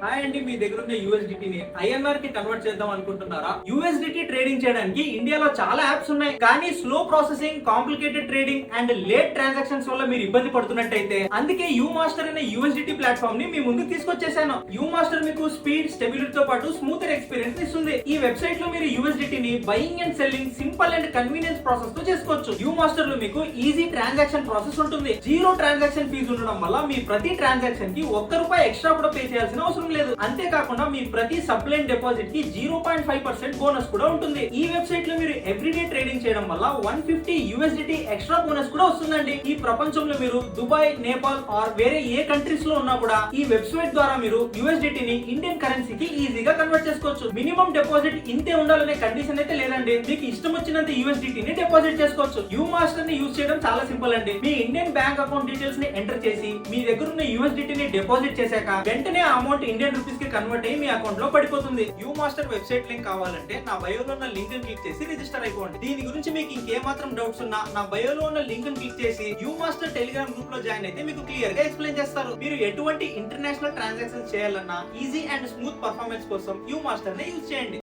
Hi అండి, మీ దగ్గర ఉన్న యూఎస్డిటీని ఐఎన్ఆర్ కి కన్వర్ట్ చేద్దాం అనుకుంటున్నారా? యూఎస్డిటీ ట్రేడింగ్ చేయడానికి ఇండియాలో చాలా యాప్స్ ఉన్నాయి, కానీ slow processing, complicated trading and late transactions వల్ల మీరు ఇబ్బంది పడుతున్నట్టయితే అందుకే యూ మాస్టర్ అనే యూఎస్డిటీ ప్లాట్ఫామ్ ని మీ ముందుకు తీసుకొచ్చేసాను. యూ మాస్టర్ మీకు స్పీడ్, స్టెబిలిటీ తో పాటు స్మూతర్ ఎక్స్పీరియన్స్ ఇస్తుంది. ఈ వెబ్సైట్ లో మీరు యూఎస్డిటీని buying and selling simple and convenience process తో చేసుకోవచ్చు. యూ మాస్టర్ లో మీకు ఈజీ ట్రాన్సాక్షన్ ప్రాసెస్ ఉంటుంది. జీరో ట్రాన్సాక్షన్ ఫీజు ఉండడం వల్ల మీ ప్రతి ట్రాన్సాక్షన్ కి ₹1 ఎక్స్ట్రా కూడా పే చేయాల్సిన అవసరం లేదు. అంతేకాకుండా మీ ప్రతి సబ్లైన్ డిపాజిట్ కి 0.5% బోనస్ కూడా ఉంటుంది. ఈ వెబ్సైట్ లో మీరు ఎవ్రీడే ట్రేడింగ్ చేయడం వల్ల $150 ఎక్స్ట్రా బోనస్ కూడా వస్తుందండి. ఈ ప్రపంచంలో మీరు దుబాయ్, నేపాల్ ఆర్ వేరే ఏ కంట్రీస్ లో ఉన్నా కూడా ఈ వెబ్సైట్ ద్వారా మీరు యూఎస్డిటీ ని ఇండియన్ కరెన్సీకి ఈజీగా కన్వర్ట్ చేసుకోవచ్చు. మినిమం డిపాజిట్ ఇంతే ఉండాలనే కండిషన్ అయితే లేదండి. మీకు ఇష్టం వచ్చినంత యూఎస్డిటీ ని డిపాజిట్ చేసుకోవచ్చు. యూ మాస్టర్ ని యూజ్ చేయడం చాలా సింపుల్ అండి. మీ ఇండియన్ బ్యాంక్ అకౌంట్ డీటెయిల్స్ ని ఎంటర్ చేసి మీ దగ్గర ఉన్న యూఎస్డిటీ ని డిపాజిట్ చేశాక వెంటనే ఆ అమౌంట్ ఇండియన్ రూపీస్ కి కన్వర్ట్ అయ్యి మీ అకౌంట్ లో పడిపోతుంది. యూ మాస్టర్ వెబ్సైట్ లింక్ కావాలంటే నా బయోలో ఉన్న లింక్ ని క్లిక్ చేసి రిజిస్టర్ అయిపోండి. దీని గురించి మీకు ఇంకేమాత్రం డౌట్స్ ఉన్నా నా బయోలో ఉన్న లింక్ ని క్లిక్ చేసి యూ మాస్టర్ టెలిగ్రామ్ గ్రూప్ లో జాయిన్ అయితే మీకు క్లియర్ గా ఎక్స్ప్లెయిన్ చేస్తారు. మీరు ఎటువంటి ఇంటర్నేషనల్ ట్రాన్సాక్షన్స్ చేయాలన్నా ఈజీ అండ్ స్మూత్ పర్ఫార్మెన్స్ కోసం యూ మాస్టర్ ని యూజ్ చేయండి.